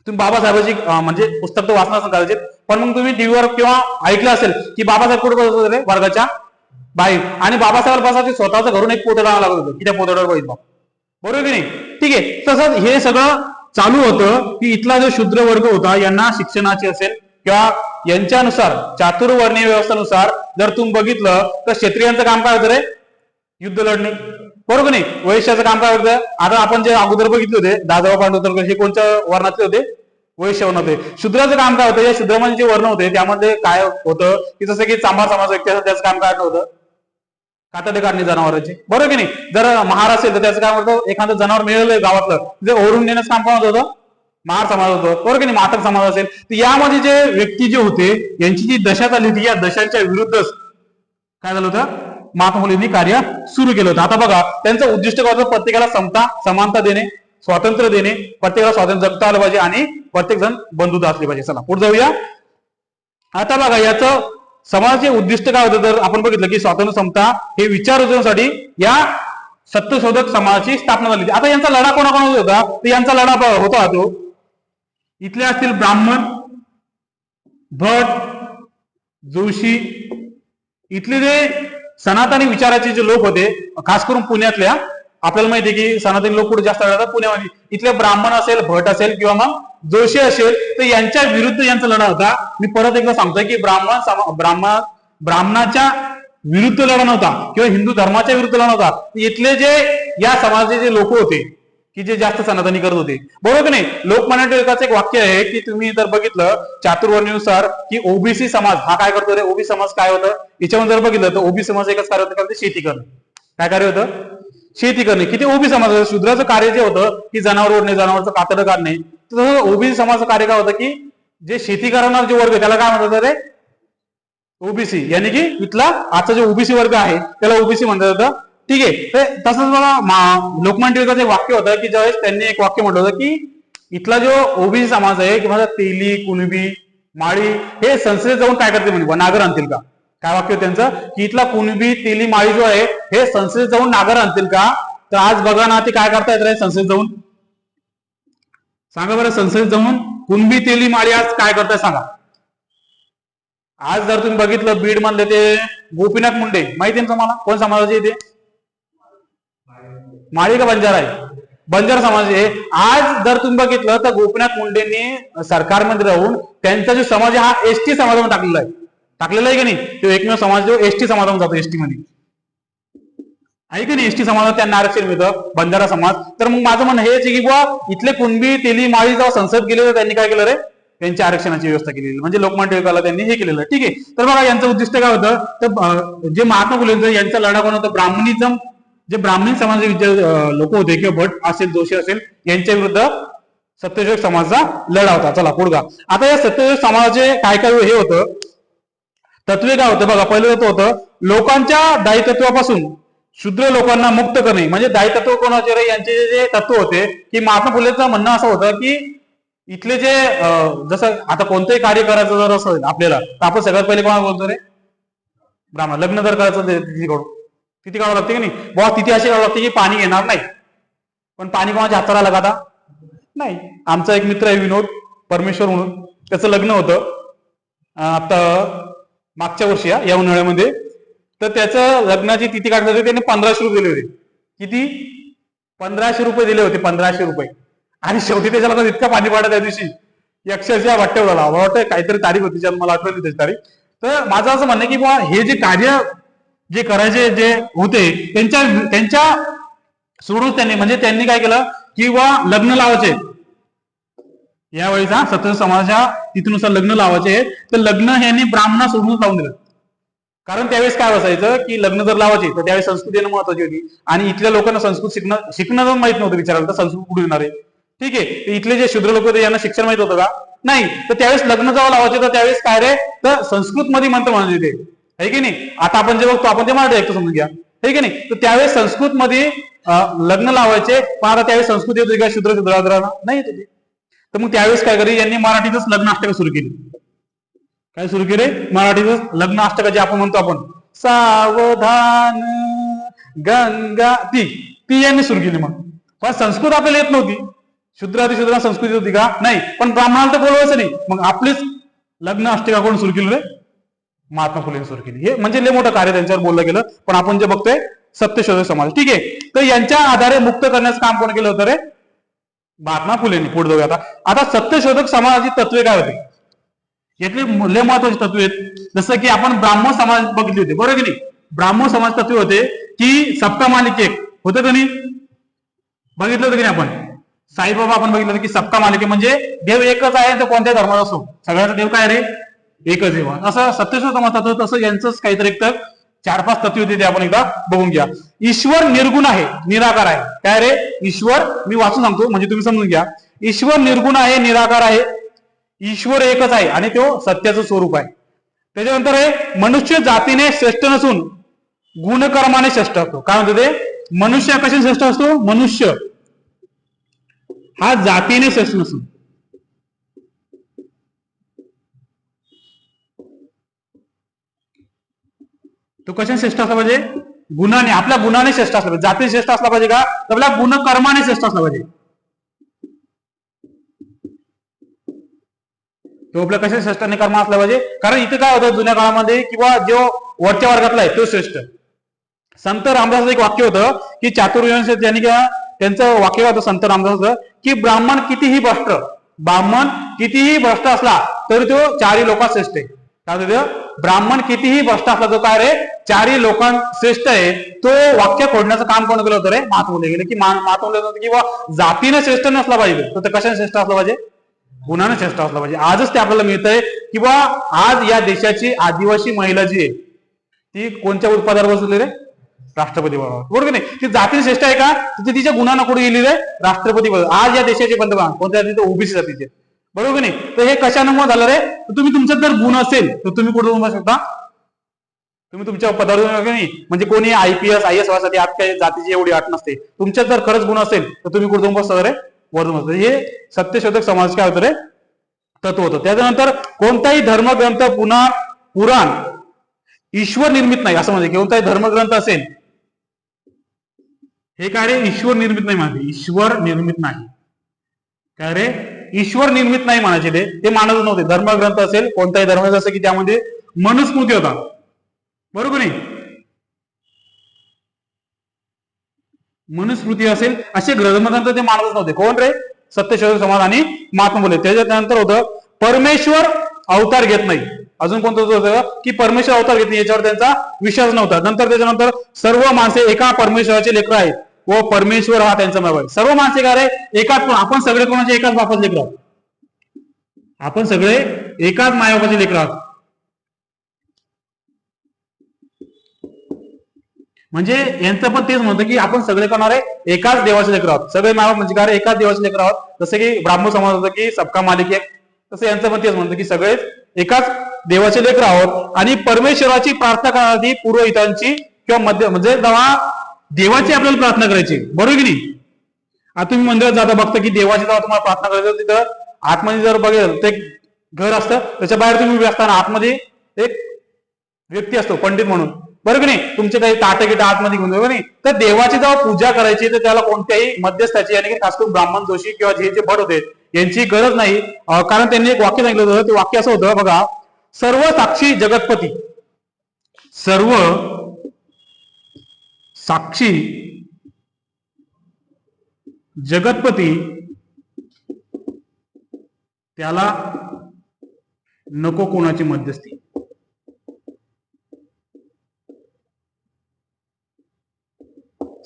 तुम्ही बाबासाहेबांची म्हणजे पुस्तक तर वाचणार करायचे, पण मग तुम्ही टीव्हीवर किंवा ऐकलं असेल की बाबासाहेब कुठे बसत होते? वर्गाच्या बाहेर. आणि बाबासाहेब बसायचे स्वतःचं घरून एक पोतडा आणावं लागत होतं की त्या पोतड्यावर बघितलं. बरोबर की नाही? ठीक आहे, तसंच हे सगळं चालू होतं की इथला जो शूद्र वर्ग होता यांना शिक्षणाची असेल किंवा यांच्यानुसार चातुर्वर्णीय व्यवस्थेनुसार जर तुम्ही बघितलं तर क्षत्रियांचं काम काय होतं रे? युद्ध लढणे. बरोबर नाही? वैश्याचं काम काय होतं? आता आपण जे अगोदर बघितले होते दादाभाऊ पांडुरंग हे कोणत्या वर्णातले होते? वैश्य वर्णात होते. शूद्राचं काम काय होतं? या शूद्रामध्ये जे वर्ण होते त्यामध्ये काय होतं की जसं की चांभार समाज व्यक्ती असं त्याचं काम काय नव्हतं? कातडे काढणे जनावरांची. बरोबर की नाही? जर महार असेल तर त्याचं काय होतं? एखादं जनावर मिळालं गावातलं जे ओढून नेण्याचं काम कोण होतं? महार समाज होतं. बरोबर की नाही? मातक समाज असेल तर यामध्ये जे व्यक्ती जे होते यांची जी दशा चालली होती या दशांच्या विरुद्धच काय झालं होतं? महात्मा फुलेंनी कार्य सुरू केलं होतं. आता बघा त्यांचं उद्दिष्ट काय होतं? प्रत्येकाला समता, समानता देणे, स्वातंत्र्य देणे, प्रत्येकाला स्वातंत्र्य जगता आलं पाहिजे आणि प्रत्येक जण बंधुता असली पाहिजे. चला पुढे जाऊया. आता बघा याचं समाजाचे उद्दिष्ट काय होतं? तर आपण बघितलं की स्वातंत्र्य, समता हे विचार रुजवण्यासाठी या सत्यशोधक समाजाची स्थापना झाली. आता यांचा लढा कोणाकोणाचा होता? तर यांचा लढा होता तो इथले असतील ब्राह्मण, भट, जोशी, इथले जे सनातनी विचाराचे जे लोक होते खास करून पुण्यातल्या, आपल्याला माहिती आहे की सनातनी लोक कुठे जास्त लढतात? पुण्यामध्ये. इथले ब्राह्मण असेल, भट असेल किंवा मग जोशी असेल तर यांच्या विरुद्ध यांचा लढा होता. मी परत एकदा सांगतोय की ब्राह्मणाच्या विरुद्ध लढा नव्हता किंवा हिंदू धर्माच्या विरुद्ध लढा नव्हता. इथले जे या समाजाचे जे लोक होते की जे जास्त सनातनी करत होते. बरोबर की नाही? लोकमान्य टिळकाचं एक वाक्य आहे की तुम्ही जर बघितलं चातुर्वर्णीनुसार की ओबीसी समाज हा काय करतो रे? ओबीसी समाज काय होतं? याच्यावर जर बघितलं तर ओबीसी समाज एकच कार्य होतं, शेती करणं. काय कार्य होतं? शेती करणे. किती ओबीसी समाज होतं? शूद्राचं कार्य जे होतं की जनावर ओढणे, जनावरचं कातडं काढणे. तर ओबीसी समाजाचं कार्य काय होतं की जे शेती करणार जे वर्ग त्याला काय म्हणतात रे? ओबीसी. यानी की इथला आजचा जो ओबीसी वर्ग आहे त्याला ओबीसी म्हणतात होतं. ठीक आहे, तसंच मला लोकमान्य टिळकाचं एक वाक्य होतं की ज्यावेळेस त्यांनी एक वाक्य म्हटलं होतं की इथला जो ओबीसी समाज आहे किंवा तेली, कुणबी, माळी हे संसदेत जाऊन काय करते म्हणजे नागर आणतील का? काय वाक्य त्यांचं की इथला कुणबी, तेली, माळी जो आहे हे संसदेत जाऊन नागर आणतील का? तर आज बघा ना ते काय करतायत रे संसदेत जाऊन, सांगा बरं, संसदेत जाऊन कुणबी तेली माळी आज काय करताय सांगा. आज जर तुम्ही बघितलं बीड मधले ते गोपीनाथ मुंडे, माहिती आहे तुम्हाला कोण समाजाचे ते, माळी का बंजारा आहे, बंजारा समाज आहे. आज जर तुम्ही बघितलं तर गोपीनाथ मुंडेंनी सरकारमध्ये राहून त्यांचा जो समाज हा एसटी समाजामध्ये टाकलेला आहे की नाही, तो एकमेव समाज जो एसटी समाजामध्ये जातो, एसटी मध्ये आहे की नाही, एसटी समाजात त्यांना आरक्षण मिळतं, बंजारा समाज. तर मग माझं म्हणणं हेच की बुवा इथले कुणबी तेली माळी जेव्हा संसद गेले तर त्यांनी काय केलं रे, त्यांच्या आरक्षणाची व्यवस्था केलेली, म्हणजे लोकमान्य टिळकाला त्यांनी हे केलेलं. ठीक आहे, तर बघा यांचं उद्दिष्ट काय होतं, तर जे महात्मा फुलेंचं यांचा लढा कोण होतं, ब्राह्मणिझम, जे ब्राह्मणी समाजाचे लोक होते किंवा भट असेल, जोशी असेल, यांच्या विरुद्ध सत्यशोधक समाजाचा लढा होता. चला पुढगा. आता या सत्यशोधक समाजाचे काय काय हे होतं, तत्वे काय होतं बघा. पहिलं तत्व होतं लोकांच्या दायित्वापासून शूद्र लोकांना मुक्त करणे, म्हणजे दायित्व कोणाचे रे, यांचे जे तत्व होते की महात्मा फुलेंचं म्हणणं असं होतं की इथले जे जसं आता कोणतंही कार्य करायचं जर असेल आपल्याला, तर आपण सगळ्यात पहिले कोणाला बोलतो रे, ब्राह्मण. लग्न जर करायचं तिथे काढावं लागते की नाही, बुवा तिथे असे काढावं लागते की पाणी येणार नाही, पण पाणी कोणाच्या हाताला आलं का आता नाही. आमचा एक मित्र आहे विनोद परमेश्वर म्हणून, त्याचं लग्न होतं आता मागच्या वर्षी या उन्हाळ्यामध्ये, तर त्याचं लग्नाची तिथी काढली होती, त्याने 1500 रुपये दिले होते. किती? 1500 रुपये दिले होते, 1500 रुपये. आणि शेवटी त्याच्याला इतका पाणी पाडा त्या दिवशी अक्षरशः वाटतं झाला, वाटतं काहीतरी तारीख होती, मला आठवली त्याची तारीख. तर माझं असं म्हणणं की बुवा हे जे कार्य जे करायचे जे होते त्यांच्या सोडून त्यांनी, म्हणजे त्यांनी काय केलं की बुवा लग्न लावायचे यावेळीचा सत्यशोधक समाजाच्या तिथीनुसार लग्न लावायचे, तर लग्न यांनी ब्राह्मणा सोडून लावून दिलं. कारण त्यावेळेस काय बसायचं की लग्न जर लावायचे तर त्यावेळेस संस्कृती येणं महत्वाची होती, आणि इथल्या लोकांना संस्कृत शिकणं माहित नव्हतं विचारायला, तर संस्कृत कुठे येणार आहे. ठीक आहे, इथले जे शूद्र लोक होते यांना शिक्षण माहित होतं का नाही, तर त्यावेळेस लग्न जेव्हा लावायचे तर त्यावेळेस काय रे, तर संस्कृत मध्ये मंत्र म्हणायचे ते, आहे की नाही. आता आपण जे बघतो आपण ते मराठी ऐकतो समजून घ्या, आहे की नाही. तर त्यावेळेस संस्कृत मध्ये लग्न लावायचे, पण आता त्यावेळेस संस्कृत येत होती का शूद्रांना नाही येत होती. तर मग त्यावेळेस काय करी यांनी मराठीतच लग्न अष्टक सुरू केली. काय सुरू केले? मराठीतच लग्न अष्टक, जे आपण म्हणतो आपण सावधान गंगा, ती यांनी सुरू केली. मग पण संस्कृत आपल्याला येत नव्हती, शूद्रांना संस्कृती होती का नाही, पण ब्राह्मणाला तर बोलवायचं नाही. मग आपलीच लग्न अष्टिका कोण सुरू केली रे? महात्मा फुलेंनी सुरू केली. हे म्हणजे लय मोठं कार्य त्यांच्यावर बोललं गेलं, पण आपण जे बघतोय सत्यशोधक समाज. ठीक आहे, तर यांच्या आधारे मुक्त करण्याचं काम कोण केलं होतं रे? महात्मा फुलेंनी. पुढे जाऊया आता सत्यशोधक समाजाची तत्वे काय होती, यातले लय महत्वाचे तत्व आहेत. जसं की आपण ब्राह्मण समाज बघितले होते, बरोबर की नाही. ब्राह्मण समाज तत्व होते की सबका मालिक एक होतं का नाही, बघितलं होतं की नाही आपण. साईबाबा आपण बघितलं की सबका मालिक म्हणजे देव एकच आहे, तर कोणत्या धर्माचा असो सगळ्यांचा देव काय रे, एकच देव. असं सत्यशोधक समाज तत्व, तसं यांचंच काहीतरी एक तर 4-5 तत्व होते, ते आपण एकदा बघून घ्या. ईश्वर निर्गुण आहे, निराकार आहे. काय रे? ईश्वर, मी वाचून सांगतो म्हणजे तुम्ही समजून घ्या. ईश्वर निर्गुण आहे, निराकार आहे, ईश्वर एकच आहे आणि तो सत्याचं स्वरूप आहे. त्याच्यानंतर आहे मनुष्य जातीने श्रेष्ठ नसून गुणकर्माने श्रेष्ठ असतो. काय म्हणतो ते? मनुष्य कशाने श्रेष्ठ असतो? मनुष्य हा जातीने श्रेष्ठ नसून, तो कशाने श्रेष्ठ असला पाहिजे? गुणाने, आपल्या गुणाने श्रेष्ठ असला पाहिजे. जातीने श्रेष्ठ असला पाहिजे का? तर आपल्या गुणकर्माने श्रेष्ठ असला पाहिजे. तो आपल्या कशा श्रेष्ठाने कर्म असला पाहिजे. कारण इथे काय होतं जुन्या काळामध्ये, किंवा जो वरच्या वर्गातला आहे तो श्रेष्ठ. संत रामदासाचं एक वाक्य होतं की चातुर्वंश, त्यांनी त्यांचं वाक्य होतं संत रामदासाचं की ब्राह्मण कितीही भ्रष्ट असला तरी तो 4 लोकात श्रेष्ठ आहे. काय होतं? ब्राह्मण कितीही भ्रष्ट असला तो काय रे, 4 लोकां श्रेष्ठ आहे. तो वाक्य खोडण्याचं काम कोण केलं होतं रे? महात्मा फुले गेले. की महात्मा फुले होतं की जातीने श्रेष्ठ नसला पाहिजे, तर कशाने श्रेष्ठ असला पाहिजे? गुणाने श्रेष्ठ असला पाहिजे. आजच ते आपल्याला मिळतंय किंवा आज या देशाची आदिवासी महिला जी आहे ती कोणत्या उत्पादनावर बसली रे? राष्ट्रपती बरोबर. बरोबर की नाही? ती जाती श्रेष्ठ आहे का? ती तिच्या गुणांना कुठे गेली रे? राष्ट्रपती बरोबर. आज या देशाचे पंतप्रधान कोणत्या जातीचे? ओबीसी जातीचे. बरोबर की नाही? तर हे कशामुळे झालं रे? तुम्ही तुमच्यात जर गुण असेल तर तुम्ही कुठे जाऊ शकता? तुम्ही तुमच्या पदावर नाही, म्हणजे कोणी IPS IAS व्हायसाठी आज काही जातीची एवढी अट नसते. तुमच्यात जर खरंच गुण असेल तर तुम्ही कुठे जाऊन बसता रे? वरून बसता. हे सत्यशोधक समाज काय होतं रे? तत्व होतं. त्याच्यानंतर कोणताही धर्मग्रंथ पुराण ईश्वर निर्मित नाही, असं म्हणजे कोणताही धर्मग्रंथ असेल हे काय रे ईश्वर निर्मित नाही म्हणायचे, ईश्वर निर्मित नाही. काय रे ईश्वर निर्मित नाही म्हणायचे, ते मानतच नव्हते. धर्मग्रंथ असेल कोणताही धर्माचा असेल की त्यामध्ये मनुस्मृती होता, बरोबर नाही, मनुस्मृती असेल असे ग्रंथ ते मानतच नव्हते. कोण रे सत्यशोधक समाज आणि महात्मा फुले. त्याच्यानंतर होतं परमेश्वर अवतार घेत नाही. अजून कोणतं होतं की परमेश्वर अवतार घेत नाही, याच्यावर त्यांचा विश्वास नव्हता. नंतर त्याच्यानंतर सर्व माणसे एका परमेश्वराचे लेकर आहेत व परमेश्वर हा त्यांचा नाव आहे. सर्व माणसे काय रे एकाच, आपण सगळे कोणाचे एकाच बापाचे लेकर आहोत, आपण सगळे एकाच मायबापाचे लेकर आहोत. म्हणजे यांचं पण तेच म्हणतं की आपण सगळे करणारे एकाच देवाचे लेकर आहोत. सगळे मायबाप म्हणजे काय एकाच देवाचे लेकर आहोत. जसं की ब्राह्मण समाज होतं की सबका मालिक एक, तसं यांचं पण तेच म्हणतं की सगळेच एकाच देवाचे लेकर आहोत आणि परमेश्वराची प्रार्थना करण्यासाठी पूर्वहितांची किंवा मध्य म्हणजे देवाची आपल्याला प्रार्थना करायची, बरोबर की नाही. आता तुम्ही मंदिरात जाता बघता की देवाची जेव्हा तुम्हाला प्रार्थना करायचं तिथं आतमध्ये जर बघेल ते घर असतं, त्याच्या बाहेर तुम्ही उभे असताना आतमध्ये एक व्यक्ती असतो पंडित म्हणून, बरोबर की नाही. तुमचे काही ताटे गिटा आतमध्ये घेऊन बरोबर नाही. तर देवाची जेव्हा पूजा करायची तर त्याला कोणत्याही मध्यस्थाची आणि खास करून ब्राह्मण जोशी किंवा जे भट होते यांची गरज नाही. कारण त्यांनी एक वाक्य सांगितलं होतं, ते वाक्य असं होतं बघा, सर्व साक्षी जगतपती, सर्व साक्षी जगतपती त्याला नको कोणाची मध्यस्थी.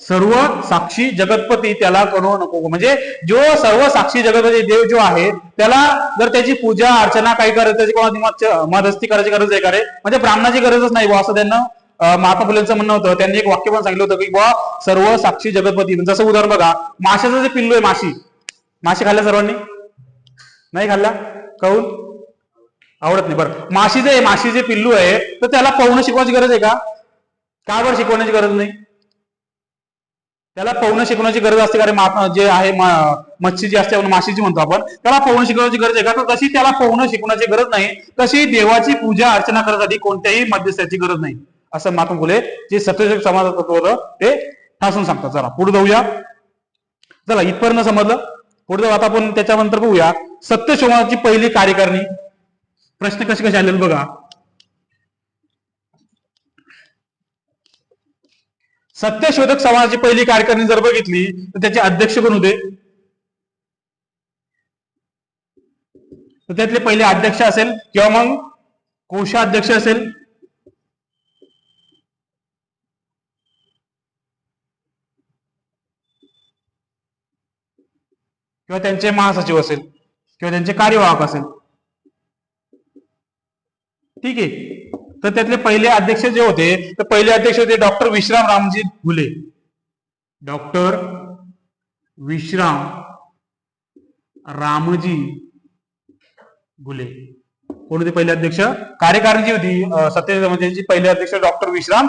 सर्व साक्षी जगतपती त्याला कोण नको, म्हणजे जो सर्व साक्षी जगतपती देव जो आहे त्याला जर त्याची पूजा अर्चना काही करायची, त्याची कोणाची मध्यस्थी करायची गरज आहे का रे, म्हणजे ब्राह्मणाची गरजच नाही असं त्यांना महात्मा फुलेंचं म्हणणं होतं. त्यांनी एक वाक्य पण सांगितलं होतं की बुवा सर्व साक्षी जगतपती. जसं उदाहरण बघा, माशाचं जे पिल्लू आहे, माशी खाल्ल्या सर्वांनी, नाही खाल्ल्या, काऊन आवडत नाही. बरं, माशी जे पिल्लू आहे तर त्याला पोहणं शिकवायची गरज आहे का, का बरं शिकवण्याची गरज नाही. त्याला पोहणं शिकवण्याची गरज असते, कारण जे आहे मच्छी जी असते माशीची म्हणतो आपण, त्याला पोहणं शिकवण्याची गरज आहे का, तर तशी त्याला पोहणं शिकवण्याची गरज नाही. तशी देवाची पूजा अर्चना करण्यासाठी कोणत्याही मध्यस्थाची गरज नाही, असं महात्मा फुले जे सत्यशोधक समाजाचं तत्व होतं ते ठासून सांगतात. चला पुढे जाऊया. चला इथपर्यंत समजलं, पुढे जाऊ आता आपण त्याच्यानंतर बघूया सत्यशोधकाची पहिली कार्यकारिणी. प्रश्न कसे कसे आलेले बघा. सत्यशोधक समाजाची पहिली कार्यकारिणी जर बघितली तर त्याचे अध्यक्ष कोण होते, तर त्यातले पहिले अध्यक्ष असेल किंवा मग कोषाध्यक्ष असेल किंवा त्यांचे महासचिव असेल किंवा त्यांचे कार्यवाहक असेल, ठीक आहे. तर त्यातले पहिले अध्यक्ष जे होते तर पहिले अध्यक्ष होते डॉक्टर विश्राम रामजी घुले. डॉक्टर विश्राम रामजी घुले कोण होते पहिले अध्यक्ष. कार्यकारिणी होती सत्यशोधक पहिले अध्यक्ष डॉक्टर विश्राम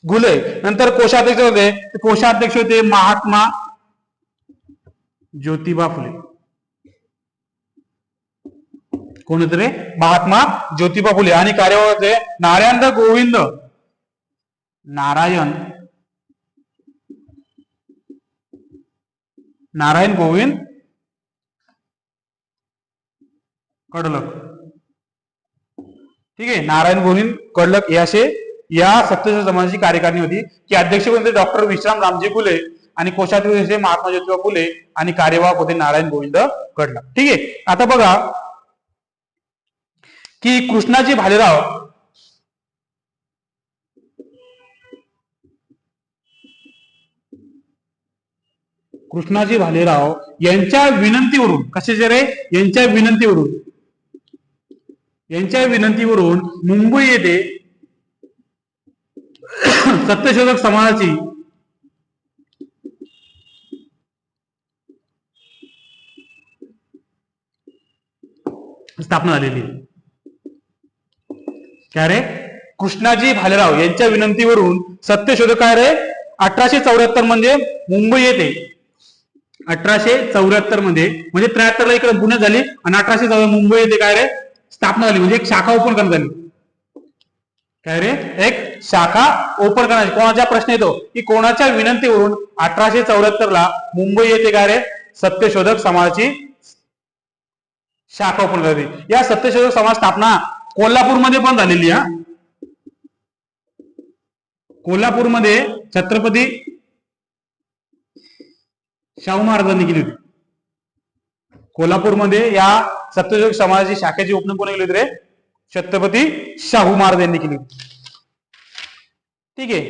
घुले. नंतर कोषाध्यक्ष होते, कोषाध्यक्ष होते महात्मा ज्योतिबा फुले. कोण होते रे, महात्मा ज्योतिबा फुले. आणि कार्यवाहक होते नारायण गोविंद कडलक, ठीक आहे. नारायण गोविंद कडलक असे या सत्यशोधक समाजाची कार्यकारिणी होती. की अध्यक्ष होते डॉक्टर विश्राम रामजी फुले आणि कोषाध्यक्ष होते महात्मा ज्योतिबा फुले आणि कार्यवाहक होते नारायण गोविंद कडलक, ठीक आहे. आता बघा की कृष्णाजी भालेराव यांच्या विनंतीवरून, कशाचे रे, यांच्या विनंतीवरून मुंबई येथे सत्यशोधक समाजाची स्थापना झालेली. काय रे, कृष्णाजी भालेराव यांच्या विनंतीवरून सत्यशोधक काय रे 1874 म्हणजे मुंबई येथे 1874 मध्ये, म्हणजे 73 ला इकडे पुण्यात झाली आणि 1814 मुंबई येथे काय रे स्थापना झाली, म्हणजे एक शाखा ओपन करण्यात आली. काय रे, एक शाखा ओपन करण्याची. कोणाचा प्रश्न येतो की कोणाच्या विनंतीवरून 1874 ला मुंबई येथे काय रे सत्यशोधक समाजाची शाखा ओपन करते. या सत्यशोधक समाज स्थापना कोल्हापूरमध्ये पण झालेली आहे. कोल्हापूरमध्ये छत्रपती शाहू महाराजांनी केली होती. कोल्हापूरमध्ये या सत्यशोधक समाजाची शाखेची ओपनिंग कोणी केली होती रे? छत्रपती शाहू महाराज यांनी केली. ठीक आहे.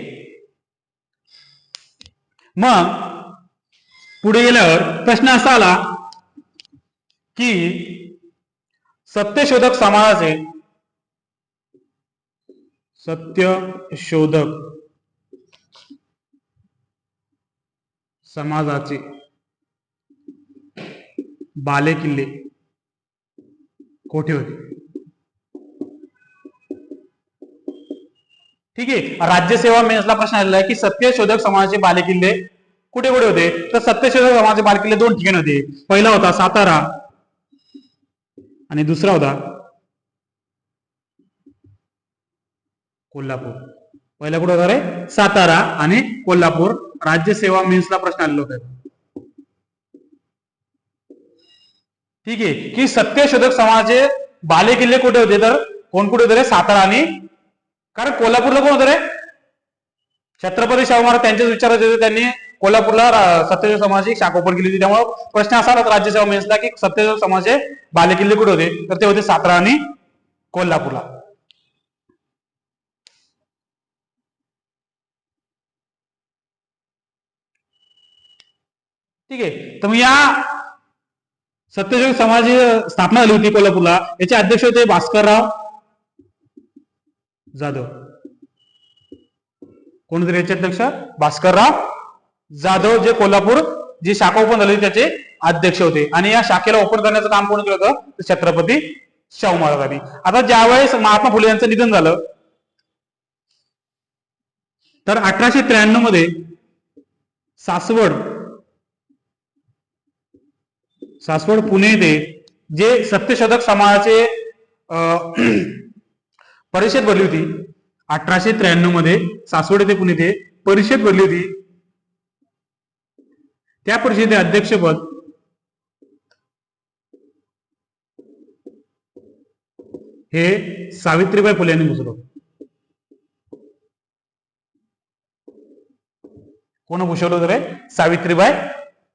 मग पुढे गेल्यावर प्रश्न असा आला की सत्यशोधक समाजाचे बालेकिल्ले कोठे होते? ठीक आहे. राज्यसेवा मेन्सला प्रश्न आलेला आहे की सत्यशोधक समाजाचे बालेकिल्ले कुठे कुठे होते? तर सत्यशोधक समाजाचे बालेकिल्ले 2 ठिकाणी होते. पहिला होता सातारा आणि दुसरा होता कोल्हापूर. पहिला कुठे होता रे? सातारा आणि कोल्हापूर. राज्यसेवा मेन्सला प्रश्न आलेला होता. ठीक आहे की सत्यशोधक समाजाचे बालेकिल्ले कुठे होते? तर कोण कुठे होते रे? सातारा आणि, कारण कोल्हापूरला कोण होतं रे? छत्रपती शाहू महाराज त्यांच्याच विचारात होते. त्यांनी कोल्हापूरला सत्यशोधक समाजाची शाखा ओपन केली होती. त्यामुळे प्रश्न असा होता राज्यसेवा मेन्सला की सत्यशोधक समाजाचे बालेकिल्ले कुठे होते? तर ते होते सातारा आणि कोल्हापूरला. ठीक आहे. तर मग या सत्यशोधक समाजाची स्थापना झाली होती कोल्हापूरला. याचे अध्यक्ष होते भास्करराव जाधव. कोण होते याचे अध्यक्ष? भास्करराव जाधव, जे कोल्हापूर जी शाखा ओपन झाली त्याचे अध्यक्ष होते. आणि या शाखेला ओपन करण्याचं काम कोण केलं होतं? छत्रपती शाहू महाराजांनी. आता ज्यावेळेस महात्मा फुले यांचं निधन झालं तर 1893 मध्ये सासवड पुणे येथे जे सत्यशोधक समाजाचे परिषद भरली होती. 1893 मध्ये सासवड येथे पुणे येथे परिषद भरली होती. त्या परिषदेचे अध्यक्षपद हे सावित्रीबाई फुले यांनी भूषवलं. कोण भूषवलं होतं रे? सावित्रीबाई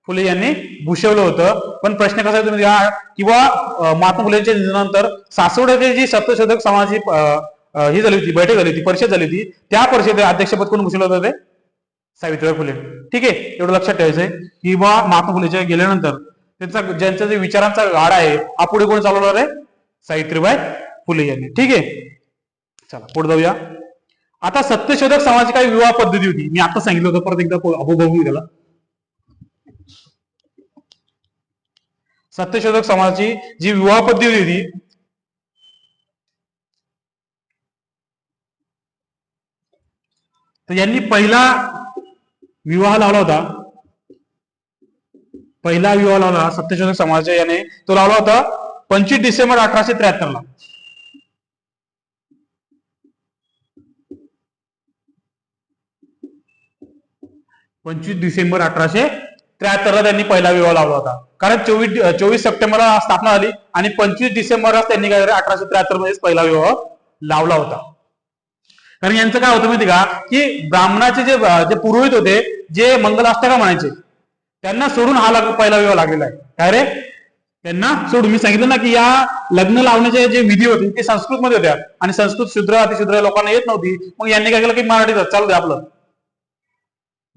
फुले यांनी भूषवलं होतं. पण प्रश्न कसा आहे तुम्ही किंवा महात्मा फुलेंच्या निधनानंतर सासवड येथे जी सत्यशोधक समाजाची ही झाली होती, बैठक झाली होती, परिषद झाली होती, त्या परिषदेचे अध्यक्षपद कोण भूषवलं होतं? ते सावित्रीबाई फुले. ठीक आहे. एवढं लक्षात ठेवायचंय की बा महात्मा फुलेच्या गेल्यानंतर ज्यांचा जे विचारांचा गाडा आहे हा पुढे कोण चालवणार आहे? सावित्रीबाई फुले यांनी. ठीक आहे. चला पुढे जाऊया. आता सत्यशोधक समाजाची काही विवाह पद्धती होती. मी आता सांगितलं होतं, परत एकदा बघू त्याला. सत्यशोधक समाजाची जी विवाह पद्धती होती तर यांनी पहिला विवाह लावला होता. पहिला विवाह लावला सत्यशोधक समाजाच्या याने, तो लावला होता 25 डिसेंबर 1873 ला. 25 डिसेंबर 1873 ला त्यांनी पहिला विवाह लावला होता. कारण 24 सप्टेंबरला स्थापना झाली आणि 25 डिसेंबरला त्यांनी काय 1873 मध्ये पहिला विवाह लावला होता. कारण यांचं काय होतं माहिती का की ब्राह्मणाचे जे पुरोहित होते, जे मंगलाष्टका म्हणायचे, त्यांना सोडून हा पहिला विवाह लागलेला आहे. काय रे? त्यांना सोडून. मी सांगितलं ना की या लग्न लावण्याचे जे विधी होते ते संस्कृत मध्ये होत्या आणि संस्कृत शुद्र अतिशूद्र लोकांना येत नव्हती. मग यांनी काय केलं की मराठीत चालू दे आपलं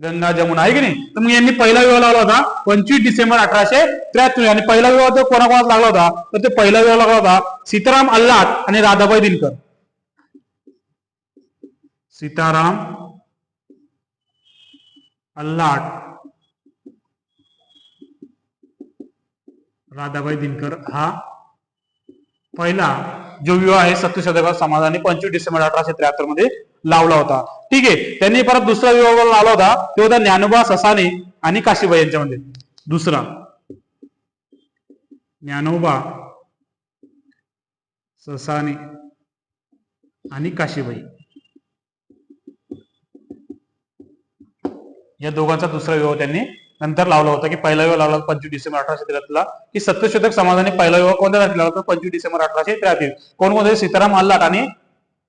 गंगा जमुना आहे की नाही. तर मग यांनी पहिला विवाह लावला होता 25 डिसेंबर 1873. आणि पहिला विवाह तो कोणाकोणाला लागला होता? तर ते पहिला विवाह लागला होता सीताराम अल्लाट आणि राधाबाई दिनकर. सीताराम अल्लाट, राधाबाई दिनकर हा पहिला जो विवाह आहे सत्यशोधक समाजाने 25 डिसेंबर 1873 मध्ये लावला होता. ठीक आहे. त्यांनी परत दुसरा विवाह लावला होता, तो होता ज्ञानोबा ससाने आणि काशीबाई यांच्यामध्ये. दुसरा ज्ञानोबा ससाने आणि काशीबाई. या दोघांचा दुसरा विवाह त्यांनी नंतर लावला होता, की पहिला विवाह लावला 25 डिसेंबर 1873 की सत्यशोधक समाजाने पहिला विवाह कोणत्या तारखेला लावला 25 डिसेंबर 1873. कोण कोणते? सीताराम आल्हाट आणि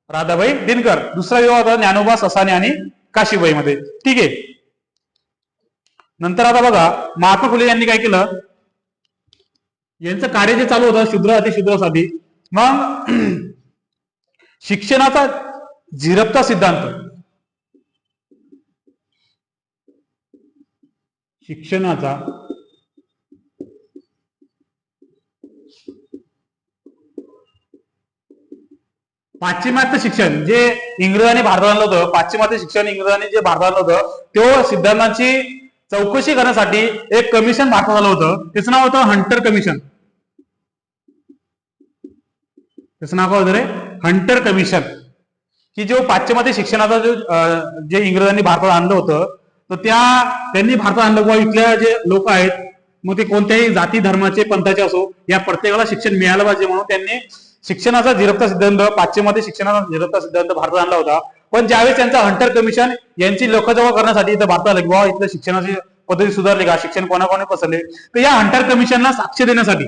राधाबाई दिनकर. दुसरा विवाह होता ज्ञानोबा ससाने आणि काशीबाई मध्ये. ठीक आहे. नंतर आता बघा महात्मा फुले यांनी काय केलं, यांचं कार्य जे चालू होतं शूद्र अतिशूद्रासाठी, मग शिक्षणाचा झिरपता सिद्धांत, शिक्षणाचा पाश्चिमात्य शिक्षण जे इंग्रजांनी भारतात आणलं होतं, पाश्चिमात्य शिक्षण इंग्रजांनी जे भारतात आणलं होतं, तो सिद्धांतांची चौकशी करण्यासाठी एक कमिशन भारतात आलं होतं. त्याचं नाव होतं हंटर कमिशन. त्याचं नाव काय होतं रे? Hunter commission. की जो पाश्चिमात्य शिक्षणाचा जे इंग्रजांनी भारतात आणलं होतं, तर त्यांनी भारतात आणलं किंवा इथल्या जे लोक आहेत, मग ते कोणत्याही जाती धर्माचे पंथाचे असो, या प्रत्येकाला शिक्षण मिळालं पाहिजे म्हणून त्यांनी शिक्षणाचा झिरपता सिद्धांत, पाश्चिमात्य शिक्षणाचा झिरपता सिद्धांत भारतात आणला होता. पण ज्यावेळेस त्यांचा हंटर कमिशन यांची लोकजमा करण्यासाठी इथं भारतात आलं की बाबा इथलं शिक्षणाची पद्धती सुधारली का, शिक्षण कोणाकोणी पसरले, तर या हंटर कमिशनला साक्ष देण्यासाठी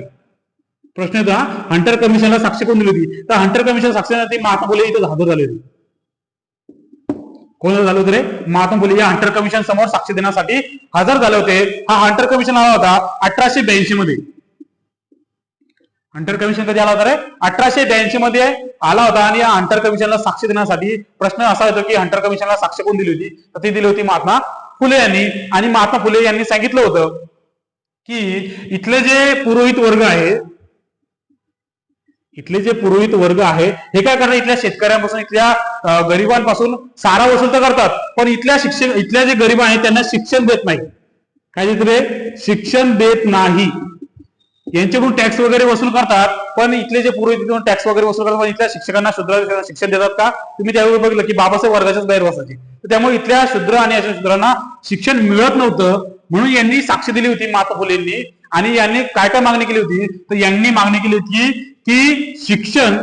प्रश्न येतो, हंटर कमिशनला साक्ष कोण दिली होती? तर हंटर कमिशन साक्ष देण्यासाठी महात्मा फुले इथं हजर झाले होते. कोण झालं होतं रे? महात्मा फुले या हंटर कमिशन समोर साक्ष देण्यासाठी हजर झाले होते. हा हंटर कमिशन आला होता 1882 मध्ये. हंटर कमिशन कधी आला होता रे? 1882 मध्ये आला होता. आणि या हंटर कमिशनला साक्ष देण्यासाठी प्रश्न असा येतो की हंटर कमिशनला साक्ष कोण दिली होती? तर ती दिली होती महात्मा फुले यांनी. आणि महात्मा फुले यांनी सांगितलं होतं की इथले जे पुरोहित वर्ग आहे, इथले जे पुरोहित वर्ग आहे हे काय करतात, इथल्या शेतकऱ्यांपासून इथल्या गरिबांपासून सारा वसूल तर करतात, पण इथल्या जे गरीब आहेत त्यांना शिक्षण देत नाही. काय देत रे? शिक्षण देत नाही. यांच्याकडून टॅक्स वगैरे वसूल करतात, पण इथले जे पुरोहित टॅक्स वगैरे वसूल करतात, पण इथल्या शिक्षकांना शूद्र शिक्षण देतात का? तुम्ही त्यावेळी बघितलं की बाबासाहेब वर्गाच्याच बाहेर बसायचे. तर त्यामुळे इथल्या शूद्र आणि अशा शूद्रांना शिक्षण मिळत नव्हतं. म्हणून यांनी साक्ष दिली होती महात्मा फुलेंनी. आणि यांनी काय काय मागणी केली होती? तर यांनी मागणी केली होती की शिक्षण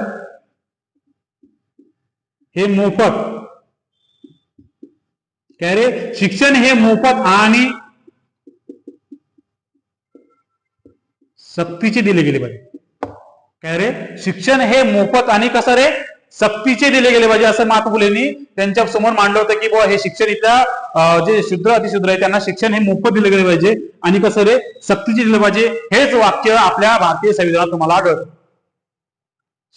हे मोफत, काय रे? शिक्षण हे मोफत आणि सक्तीचे दिले गेले पाहिजे. काय रे? शिक्षण हे मोफत आणि कसं रे? सक्तीचे दिले गेले पाहिजे, असं महात्मा फुलेंनी त्यांच्या समोर मांडलं होतं की हे शिक्षण इथल्या जे शूद्र अतिशूद्र आहे त्यांना शिक्षण हे मोफत दिले गेले पाहिजे आणि कसं रे? सक्तीचे दिले पाहिजे. हेच वाक्य आपल्या भारतीय संविधानात तुम्हाला आढळतं.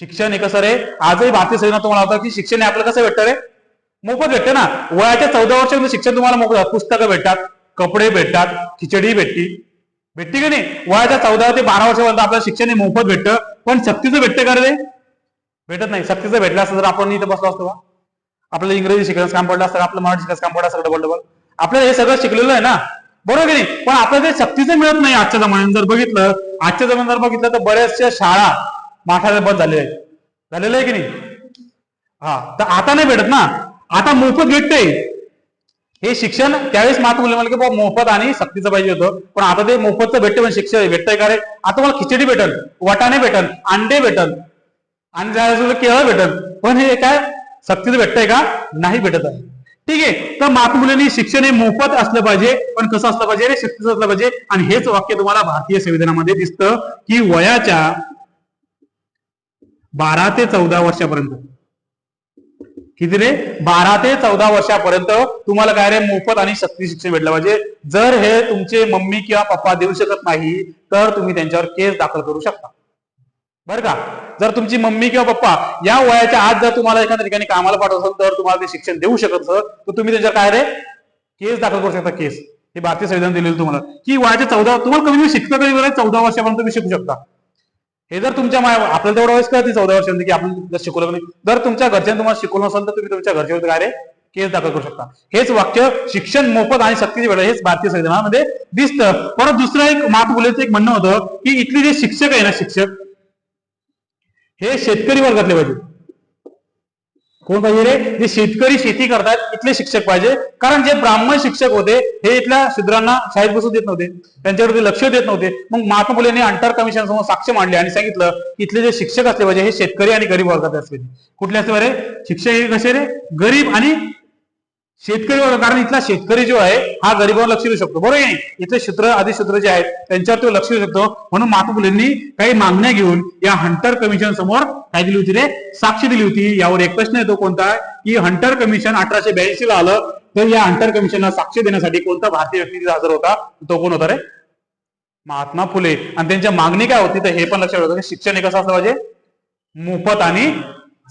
शिक्षण हे कसं रे? आजही भारतीय संविधानात तुम्हाला होतं की शिक्षण हे आपल्याला कसं भेटतं रे? मोफत भेटतं ना. वयाच्या 14 वर्षामध्ये शिक्षण तुम्हाला मोफत, पुस्तकं भेटतात, कपडे भेटतात, खिचडी भेटते की नाही? वयाच्या 14 ते 12 वर्षापर्यंत आपल्याला शिक्षण हे मोफत भेटतं. पण सक्तीचं भेटतं का रे? भेटत नाही. सक्तीचं भेटलं असतं तर आपण इथं बसलो असतो का? आपल्याला इंग्रजी शिकण्याचं काम पडलं असतं, आपलं मराठी शिकायचं काम पडलं असतं डबल. आपल्याला हे सगळं शिकलेलं आहे ना, बरोबर की नाही? पण आपल्याला ते सक्तीचं मिळत नाही. आजच्या जमान्यात जर बघितलं तर बऱ्याचशा शाळा माठाला बंद झालेलं आहे की नाही? तर आता नाही भेटत ना, आता मोफत भेटतंय. हे शिक्षण त्यावेळेस महात्मा फुले म्हणाले की मोफत आणि सक्तीचं पाहिजे होतं, पण आता ते मोफतचं भेटते. पण शिक्षण भेटतंय का रे? आता मला खिचडी भेटल, वाटाणे भेटल, अंडे भेटल आणि केळं भेटल, पण हे काय सक्तीचं भेटतंय का? नाही भेटत आहे. ठीक आहे. तर महात्मा फुलेंनी शिक्षण हे मोफत असलं पाहिजे, पण कसं असलं पाहिजे रे? सक्तीचं असलं पाहिजे. आणि हेच वाक्य तुम्हाला भारतीय संविधानामध्ये दिसतं की वयाच्या 12 ते 14 वर्षापर्यंत, किती रे? 12 ते 14 वर्षापर्यंत तुम्हाला काय रे? मोफत आणि सक्ती शिक्षण भेटलं पाहिजे. जर हे तुमचे मम्मी किंवा पप्पा देऊ शकत नाही तर तुम्ही त्यांच्यावर केस दाखल करू शकता, बरं का? जर तुमची मम्मी किंवा पप्पा या वयाच्या आज जर तुम्हाला एखाद्या ठिकाणी कामाला पाठवत असेल तर तुम्हाला ते शिक्षण देऊ शकत असेल तर तुम्ही त्यांच्यावर काय रे? केस दाखल करू शकता. केस हे भारतीय संविधान दिलेलं तुम्हाला की वयाच्या 14 तुम्हाला कमी शिकता कधी 14 वर्षापर्यंत तुम्ही शिकू शकता. हे जर तुमच्या आपल्याला तेवढं वयस कळते 14 वर्षांमध्ये की आपण जर शिकवलं नाही, जर तुमच्या घरच्यांनी तुम्हाला शिकवलं नसेल तर तुम्ही तुमच्या घरच्या काय रे? केस दाखल करू शकता. हेच वाक्य शिक्षण मोफत आणि सक्तीचे भेटलं हेच भारतीय संविधानामध्ये दिसतं. परत दुसरं एक महात्मा फुलेंचं एक म्हणणं होतं की इथले जे शिक्षक आहे ना, शिक्षक हे शेतकरी वर्गातले पाहिजे. कोण पाहिजे रे? जे शेतकरी शेती करतात इथले शिक्षक पाहिजे. कारण जे ब्राह्मण शिक्षक होते हे इथल्या शूद्रांना शाळेत बसू देत नव्हते, त्यांच्यावरती लक्ष देत नव्हते. मग महात्मा फुले यांनी अंतर कमिशन समोर साक्ष मांडली आणि सांगितलं की इथले जे शिक्षक असले पाहिजे हे शेतकरी आणि गरीब वर्गात असले. कुठले असले पाहिजे? शिक्षक हे कसे रे? गरीब आणि शेतकरी वर्ग, कारण इथला शेतकरी जो आहे हा गरिबावर लक्ष देऊ शकतो, बरोबर आहे. इथले शूद्र जे आहेत त्यांच्यावर तो लक्ष देऊ शकतो. म्हणून महात्मा फुलेंनी काही मागण्या घेऊन या हंटर कमिशन समोर काय दिली होती रे, साक्ष दिली होती. यावर एक प्रश्न येतो कोणता, की हंटर कमिशन 1882 ला आलं, तर या हंटर कमिशनला साक्ष देण्यासाठी कोणता भारतीय व्यक्ती तिथे हजर होता, तो कोण होता रे, महात्मा फुले. आणि त्यांच्या मागणी काय होती, तर हे पण लक्षात ठेवायचं, शिक्षण हे कसं असलं पाहिजे, मोफत आणि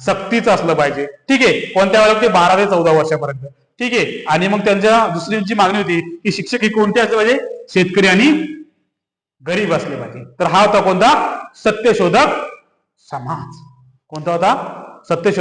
सक्तीचं असलं पाहिजे. ठीक आहे. कोणत्या वेळेला ते 12 ते 14 वर्षापर्यंत. ठीक आहे. आणि मग त्यांच्या दुसरी जी मागणी होती की शिक्षक हे कोणते असले पाहिजे, शेतकरी आणि गरीब असले पाहिजे. तर हा होता कोणता, सत्यशोधक समाज. कोणता होता, सत्यशोधक